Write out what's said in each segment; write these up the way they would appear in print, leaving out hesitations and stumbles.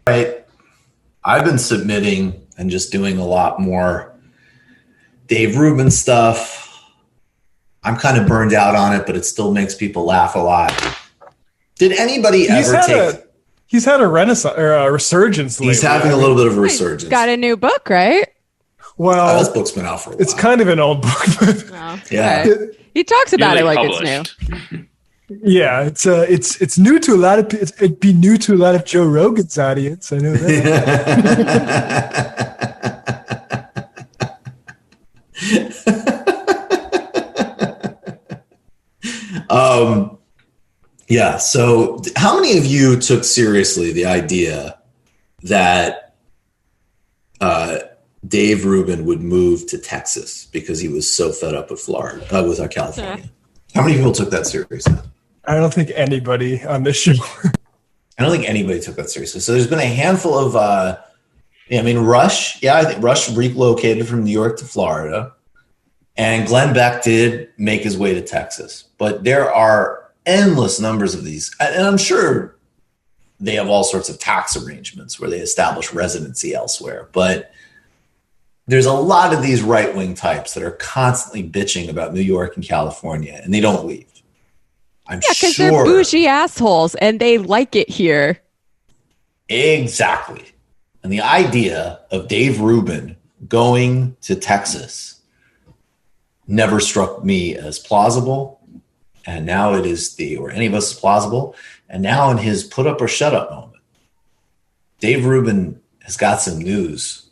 Right. I've been submitting and just doing a lot more Dave Rubin stuff. I'm kind of burned out on it, but it still makes people laugh a lot. Did anybody ever take... He's had a renaissance or a resurgence lately. He's having a little bit of a resurgence. He's got a new book, right? Well, this book's been out for a while. It's kind of an old book, but yeah. Okay. He talks about it like it's new. Yeah, it's new to a lot of it'd be new to a lot of Joe Rogan's audience. I know that. Yeah. So, how many of you took seriously the idea that Dave Rubin would move to Texas because he was so fed up with with California? How many people took that seriously? I don't think anybody on this show. I don't think anybody took that seriously. So there's been a handful of, Rush. Yeah, I think Rush relocated from New York to Florida, and Glenn Beck did make his way to Texas. But there are endless numbers of these, and I'm sure they have all sorts of tax arrangements where they establish residency elsewhere. But there's a lot of these right-wing types that are constantly bitching about New York and California, and they don't leave. I'm sure. Because they're bougie assholes, and they like it here. Exactly. And the idea of Dave Rubin going to Texas never struck me as plausible. And now it is or any of us is plausible. And now in his put up or shut up moment, Dave Rubin has got some news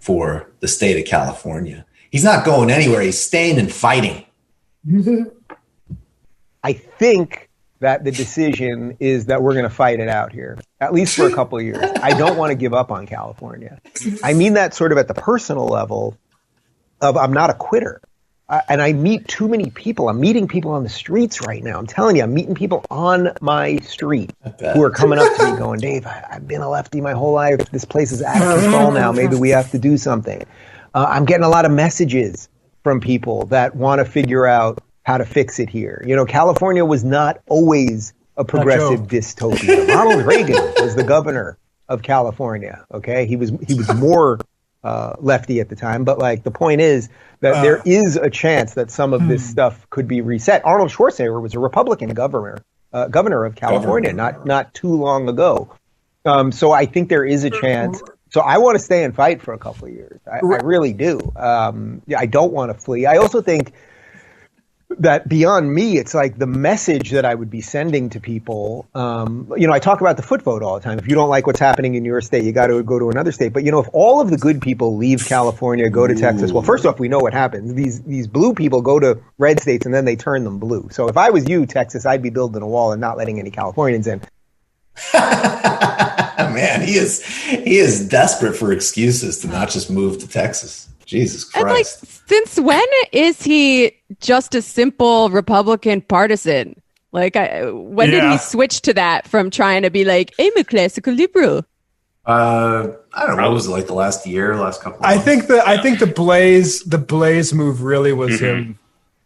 for the state of California. He's not going anywhere. He's staying and fighting. I think that the decision is that we're going to fight it out here, at least for a couple of years. I don't want to give up on California. I mean that sort of at the personal level of I'm not a quitter. And I meet too many people. I'm meeting people on the streets right now. I'm telling you, I'm meeting people on my street who are coming up to me going, Dave, I've been a lefty my whole life. This place is out of control now. Maybe we have to do something. I'm getting a lot of messages from people that want to figure out how to fix it here. You know, California was not always a progressive dystopia. Ronald Reagan was the governor of California. Okay, he was more lefty at the time, but like the point is that there is a chance that some of this stuff could be reset. Arnold Schwarzenegger was a Republican governor of California not too long ago. So I think there is a chance. So I want to stay and fight for a couple of years. I really do. I don't want to flee. I also think that beyond me, it's like the message that I would be sending to people. I talk about the foot vote all the time. If you don't like what's happening in your state, you got to go to another state. But, if all of the good people leave California, go to Texas, well, first off, we know what happens. These blue people go to red states and then they turn them blue. So if I was you, Texas, I'd be building a wall and not letting any Californians in. Man, he is desperate for excuses to not just move to Texas. Jesus Christ. And since when is he just a simple Republican partisan? When did he switch to that from trying to be like, I'm a classical liberal? I don't know. It was like the last couple of months. I think the Blaze move really was him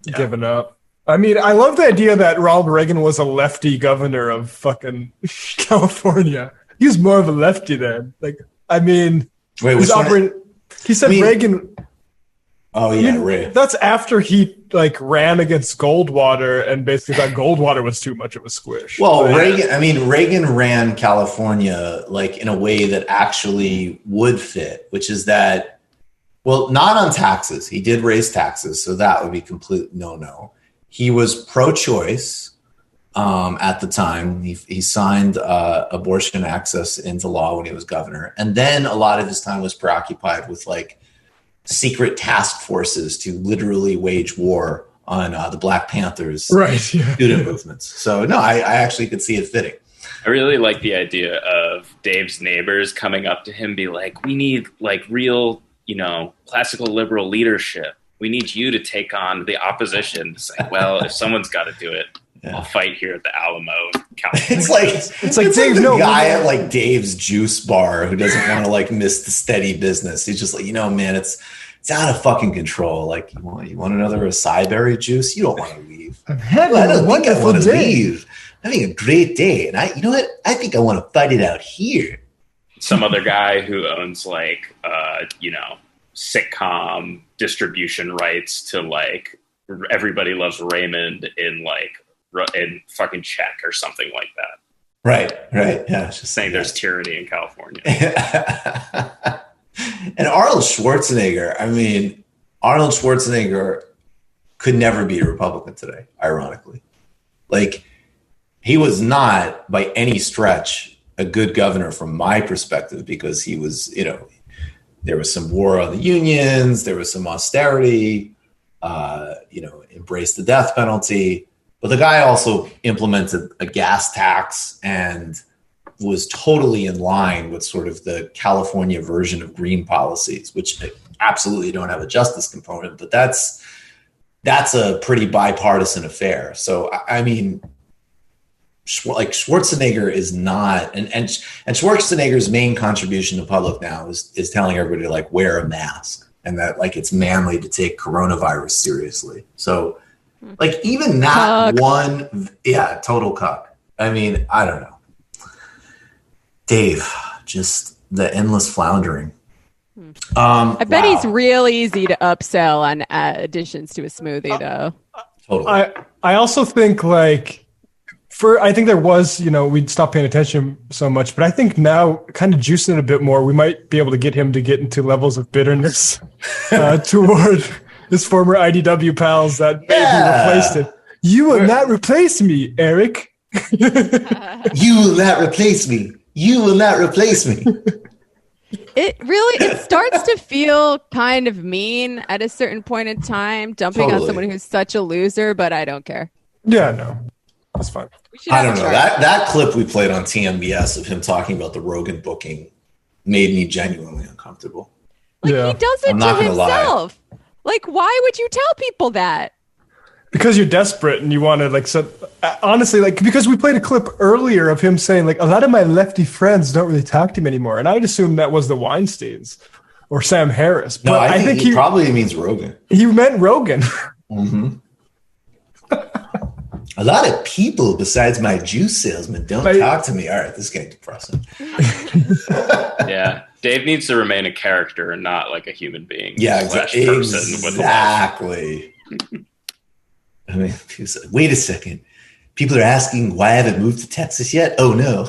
giving up. I mean, I love the idea that Ronald Reagan was a lefty governor of fucking California. He was more of a lefty then. He said Reagan. Oh yeah, Ray. That's after he ran against Goldwater and basically thought Goldwater was too much of a squish. Well, Reagan ran California in a way that actually would fit, which is that, well, not on taxes. He did raise taxes, so that would be complete no. He was pro-choice at the time. He signed abortion access into law when he was governor, and then a lot of his time was preoccupied with secret task forces to literally wage war on the Black Panthers student movements. So no, I actually could see it fitting. I really like the idea of Dave's neighbors coming up to him, be like, we need real, classical liberal leadership. We need you to take on the opposition. It's like, well, if someone's got to do it, I'll fight here at the Alamo, California. It's like Dave, the guy at Dave's juice bar who doesn't want to miss the steady business. He's just man, it's out of fucking control. You want another acai berry juice? You don't want to leave. I'm having a wonderful day. Leave. having a great day. And you know what? I think I want to fight it out here. Some other guy who owns sitcom distribution rights to like Everybody Loves Raymond in fucking Czech or something like that. Right. Yeah. Just saying there's tyranny in California. And Arnold Schwarzenegger, Arnold Schwarzenegger could never be a Republican today, ironically. Like, he was not by any stretch a good governor from my perspective, because he was, there was some war on the unions, there was some austerity, embraced the death penalty. But the guy also implemented a gas tax and was totally in line with sort of the California version of green policies, which absolutely don't have a justice component, but that's a pretty bipartisan affair. So, Schwarzenegger is not, and Schwarzenegger's main contribution to public now is telling everybody to like wear a mask, and that like it's manly to take coronavirus seriously. So like even that cuck. Total cuck. I don't know. Dave, just the endless floundering. I bet he's real easy to upsell on additions to a smoothie, though. Totally. I also think I think there was, we'd stop paying attention so much, but I think now kind of juicing it a bit more, we might be able to get him to get into levels of bitterness toward his former IDW pals that maybe replaced him. You will not replace me, Eric. You will not replace me. You will not replace me. It starts to feel kind of mean at a certain point in time, dumping on someone who's such a loser, but I don't care. Yeah, no. That's fine. I don't know. That clip we played on TMBS of him talking about the Rogan booking made me genuinely uncomfortable. He does it to himself. Like, why would you tell people that? Because you're desperate and you want to honestly, because we played a clip earlier of him saying a lot of my lefty friends don't really talk to him anymore. And I'd assume that was the Weinsteins or Sam Harris. But no, I think he probably means Rogan. He meant Rogan. Mm-hmm. A lot of people besides my juice salesman don't talk to me. All right, this is getting depressing. Yeah. Dave needs to remain a character and not like a human being. Yeah, exactly. Wait a second. People are asking why I haven't moved to Texas yet? Oh, no.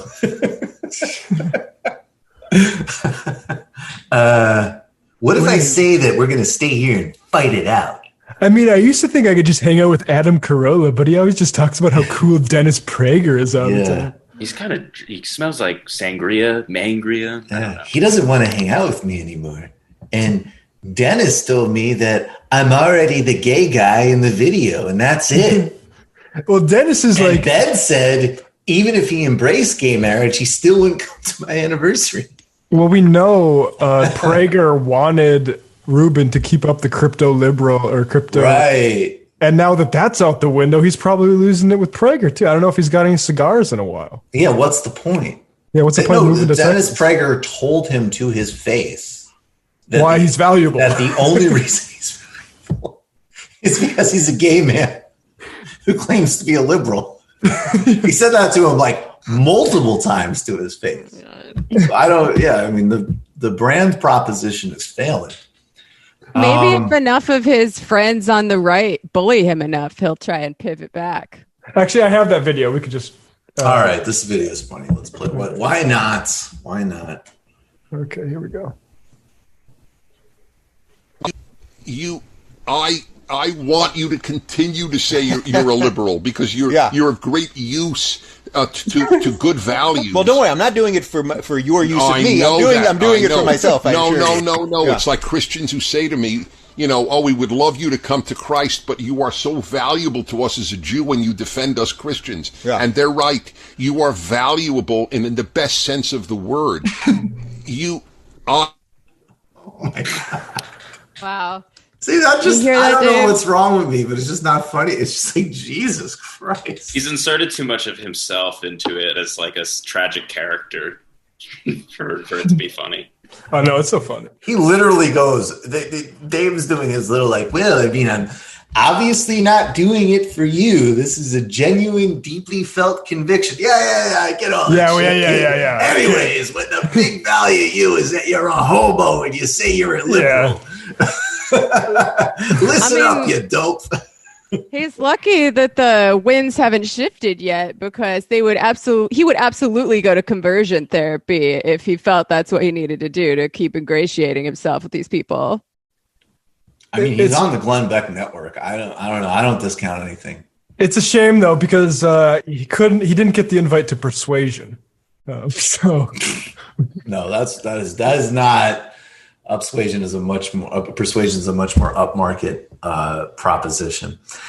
What if I say that we're going to stay here and fight it out? I used to think I could just hang out with Adam Carolla, but he always just talks about how cool Dennis Prager is all the time. He smells like mangria. He doesn't want to hang out with me anymore. And Dennis told me that I'm already the gay guy in the video, and that's it. Well, Dennis is Ben said even if he embraced gay marriage, he still wouldn't come to my anniversary. Well, we know Prager wanted Rubin to keep up the crypto liberal or crypto. Right. And now that that's out the window, he's probably losing it with Prager, too. I don't know if he's got any cigars in a while. Yeah, what's the point? Yeah, what's the point of moving to Dennis Texas? Prager told him to his face why he's valuable. That the only reason he's valuable is because he's a gay man who claims to be a liberal. He said that to him multiple times to his face. The brand proposition is failing. Maybe if enough of his friends on the right bully him enough, he'll try and pivot back. Actually, I have that video. We could just... All right, this video is funny. Let's play. Why not? Why not? Okay, here we go. I want you to continue to say you're a liberal because you're a great use to good values. Well, don't worry, I'm not doing it for your use of me. I'm doing it for myself. No. Yeah. It's like Christians who say to me, we would love you to come to Christ, but you are so valuable to us as a Jew when you defend us Christians. Yeah. And they're right. You are valuable in the best sense of the word. You are. Oh my God. Wow. See, I don't know what's wrong with me, but it's just not funny. It's just like, Jesus Christ. He's inserted too much of himself into it as a tragic character for it to be funny. Oh, no, it's so funny. He literally goes, Dave's doing his little obviously not doing it for you. This is a genuine, deeply felt conviction. Yeah, I get all that shit. Yeah. Anyways, what the big value of you is that you're a homo and you say you're a liberal. Listen up, you dope. He's lucky that the winds haven't shifted yet, because he would absolutely go to conversion therapy if he felt that's what he needed to do to keep ingratiating himself with these people. I mean, he's on the Glenn Beck network. I don't know. I don't discount anything. It's a shame though, because he didn't get the invite to Persuasion. So no, that is not. Persuasion is a much more upmarket proposition.